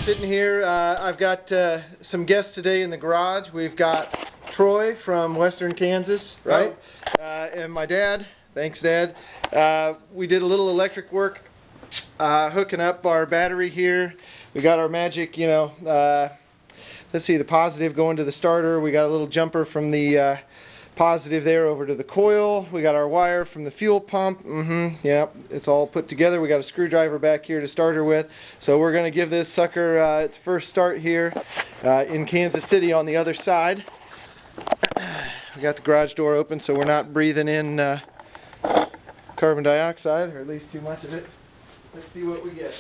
sitting here. I've got some guests today in the garage. We've got Troy from Western Kansas, right? And my dad. Thanks, Dad. We did a little electric work hooking up our battery here. We got our magic, let's see, the positive going to the starter. We got a little jumper from the positive there over to the coil. We got our wire from the fuel pump. Yep, it's all put together. We got a screwdriver back here to start her with. So we're going to give this sucker its first start here in Kansas City on the other side. We got the garage door open so we're not breathing in carbon dioxide, or at least too much of it. Let's see what we get.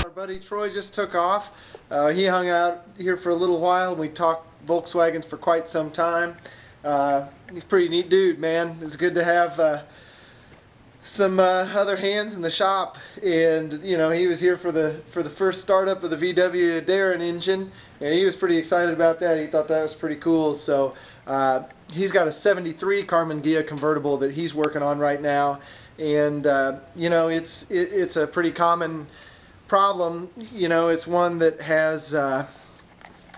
Our buddy Troy just took off. He hung out here for a little while. We talked Volkswagens for quite some time. He's a pretty neat dude, man. It's good to have some other hands in the shop. And he was here for the first startup of the VWDarrin engine, and he was pretty excited about that. He thought that was pretty cool. So he's got a '73 Karmann Ghia convertible that he's working on right now. And it's a pretty common problem. It's one that has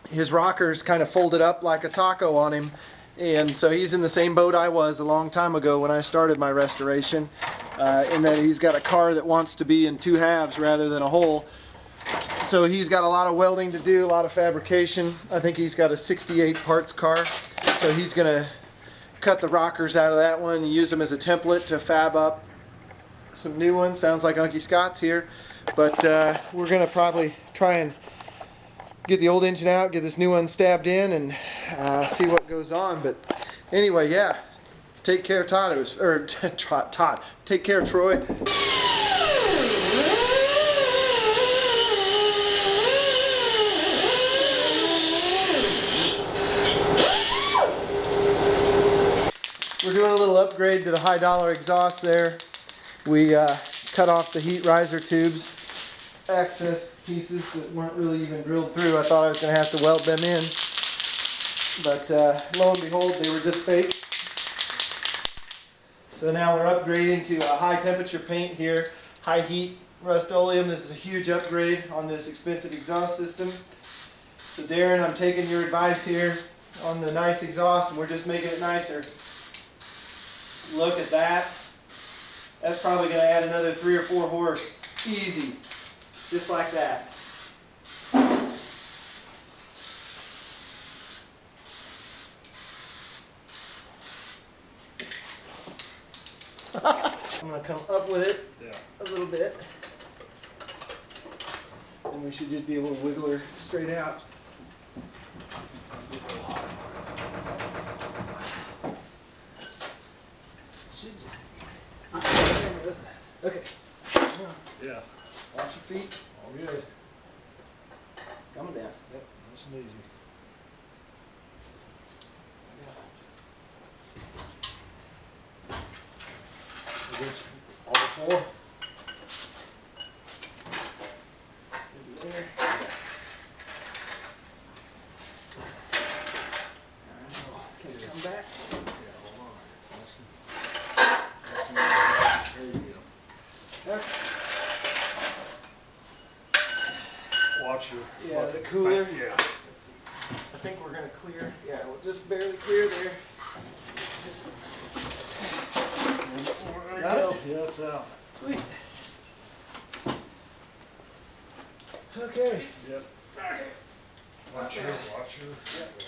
his rockers kind of folded up like a taco on him, and so he's in the same boat I was a long time ago when I started my restoration, in that he's got a car that wants to be in two halves rather than a whole. So he's got a lot of welding to do, a lot of fabrication. I think he's got a '68 parts car, so he's gonna cut the rockers out of that one and use them as a template to fab up some new ones. Sounds like Unky Scott's here, but we're gonna probably try and get the old engine out, get this new one stabbed in, and see what goes on. But anyway, yeah, take care, Todd. Todd. Take care, Troy. We're doing a little upgrade to the high dollar exhaust there. We cut off the heat riser tubes, access pieces that weren't really even drilled through. I thought I was going to have to weld them in, but lo and behold, they were just fake. So now we're upgrading to a high temperature paint here, high heat Rust-Oleum. This is a huge upgrade on this expensive exhaust system. So Darrin, I'm taking your advice here on the nice exhaust, and we're just making it nicer. Look at that. That's probably going to add another 3 or 4 horse. Easy. Just like that. I'm going to come up with it a little bit. And we should just be able to wiggle her straight out. Okay. Yeah. Watch your feet. All good. Coming down. Yep. Nice and easy. All 4. There. Can you come back? Yeah, hold on. There you go. Okay. Watch your... Yeah, the cooler. Yeah. I think we're going to clear. Yeah, we'll just barely clear there. Got it? Yeah, it's out. Sweet. Okay. Yep. Watch your... Yep.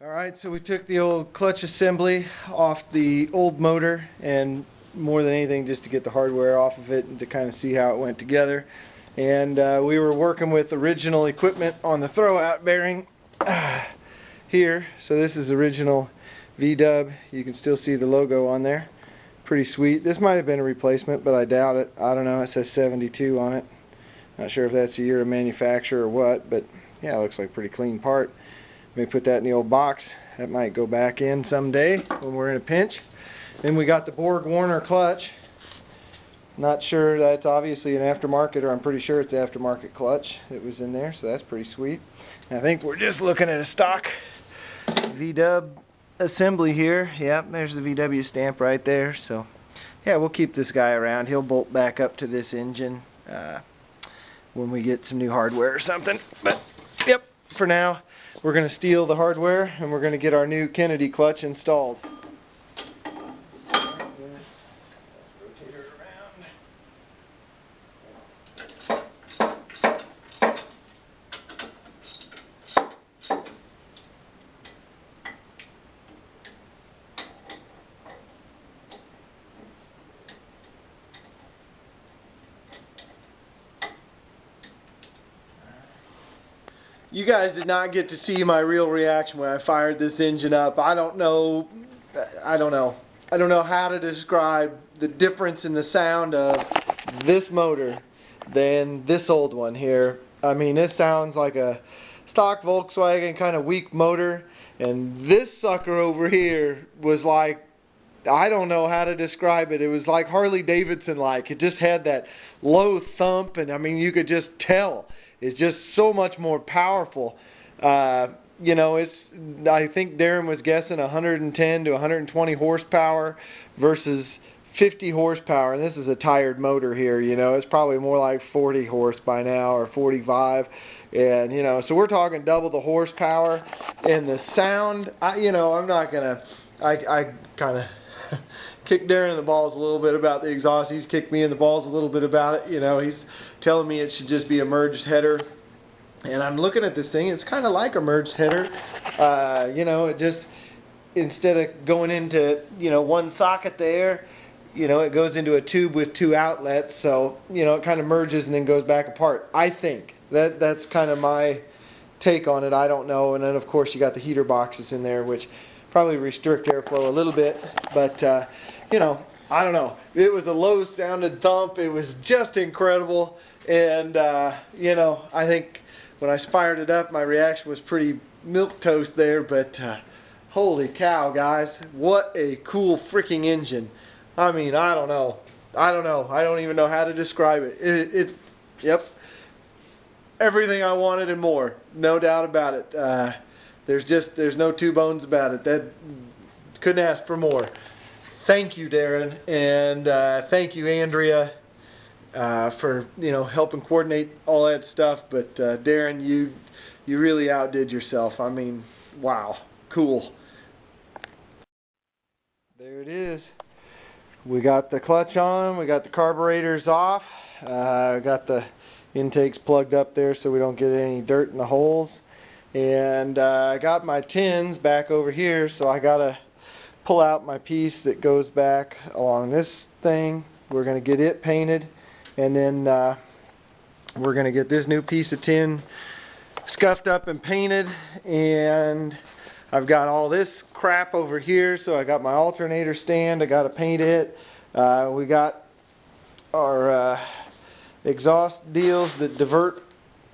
Alright, so we took the old clutch assembly off the old motor, and more than anything just to get the hardware off of it and to kind of see how it went together. And we were working with original equipment on the throwout bearing. here. So this is original VW. You can still see the logo on there. Pretty sweet. This might have been a replacement, but I doubt it. I don't know. It says 72 on it. Not sure if that's the year of manufacture or what, but yeah, it looks like a pretty clean part. May put that in the old box. That might go back in someday when we're in a pinch. Then we got the Borg Warner clutch. Not sure, that's obviously an aftermarket, or I'm pretty sure it's aftermarket clutch that was in there, so that's pretty sweet. And I think we're just looking at a stock VW assembly here. Yep, there's the VW stamp right there. So yeah, we'll keep this guy around. He'll bolt back up to this engine when we get some new hardware or something. But yep, for now we're going to steal the hardware and we're going to get our new Kennedy clutch installed. Rotate her around. You guys did not get to see my real reaction when I fired this engine up. I don't know how to describe the difference in the sound of this motor than this old one here. I mean, this sounds like a stock Volkswagen kind of weak motor, and this sucker over here was like, I don't know how to describe it. It was like Harley Davidson like. It just had that low thump, and I mean, you could just tell. It's just so much more powerful. You know, I think Darrin was guessing 110 to 120 horsepower versus 50 horsepower, and this is a tired motor here. You know, it's probably more like 40 horse by now, or 45, and you know, so we're talking double the horsepower. And the sound, you know, I'm not gonna, I kind of kicked Darrin in the balls a little bit about the exhaust. He's kicked me in the balls a little bit about it. You know, he's telling me it should just be a merged header. And I'm looking at this thing, it's kind of like a merged header. You know, it just, instead of going into, you know, one socket there, you know, it goes into a tube with two outlets. So, you know, it kind of merges and then goes back apart. I think that's kind of my take on it. I don't know. And then, of course, you got the heater boxes in there, which probably restrict airflow a little bit, but you know, I don't know. It was a low sounded thump. It was just incredible, and you know, I think when I fired it up, my reaction was pretty milquetoast there, but holy cow, guys, what a cool freaking engine. I mean, I don't know. I don't even know how to describe it. Yep, everything I wanted and more, no doubt about it. There's no two bones about it. That couldn't ask for more. Thank you, Darrin, and thank you, Andrea, for, you know, helping coordinate all that stuff. But Darrin, you really outdid yourself. I mean, wow, cool. There it is. We got the clutch on. We got the carburetors off. Got the intakes plugged up there so we don't get any dirt in the holes. And I got my tins back over here, so I gotta pull out my piece that goes back along this thing. We're gonna get it painted, and then we're gonna get this new piece of tin scuffed up and painted. And I've got all this crap over here, so I got my alternator stand. I gotta paint it. We got our exhaust deals that divert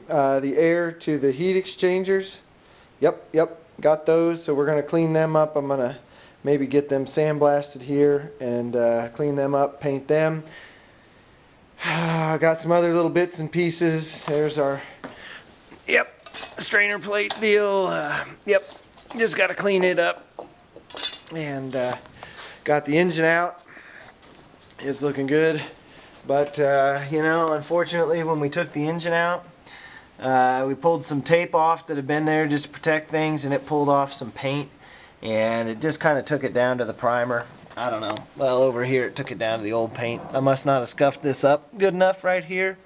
the air to the heat exchangers. Yep, got those. So we're going to clean them up. I'm going to maybe get them sandblasted here and clean them up, paint them. I got some other little bits and pieces. There's our, strainer plate deal. Just got to clean it up. And got the engine out. It's looking good. But, you know, unfortunately, when we took the engine out, we pulled some tape off that had been there just to protect things, and it pulled off some paint, and it just kind of took it down to the primer. I don't know. Well, over here it took it down to the old paint. I must not have scuffed this up good enough right here.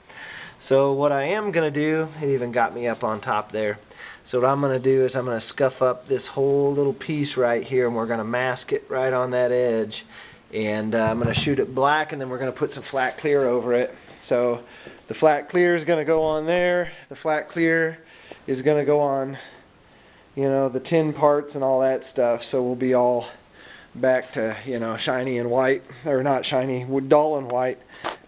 So what I am going to do, it even got me up on top there. So what I'm going to do is I'm going to scuff up this whole little piece right here, and we're going to mask it right on that edge. And I'm going to shoot it black, and then we're going to put some flat clear over it. So the flat clear is going to go on there. The flat clear is going to go on, you know, the tin parts and all that stuff. So we'll be all back to, you know, shiny and white, or not shiny, dull and white.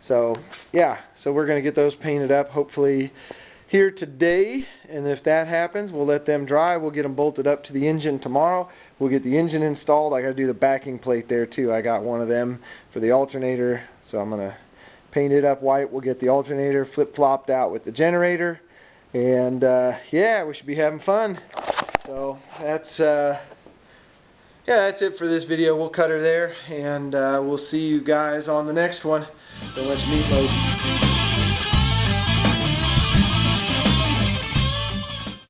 So yeah, so we're gonna get those painted up hopefully here today, and if that happens, we'll let them dry. We'll get them bolted up to the engine tomorrow. We'll get the engine installed. I gotta do the backing plate there too. I got one of them for the alternator, so I'm gonna paint it up white. We'll get the alternator flip-flopped out with the generator, and yeah, we should be having fun. So that's yeah, that's it for this video. We'll cut her there, and we'll see you guys on the next one. So much meatloaf.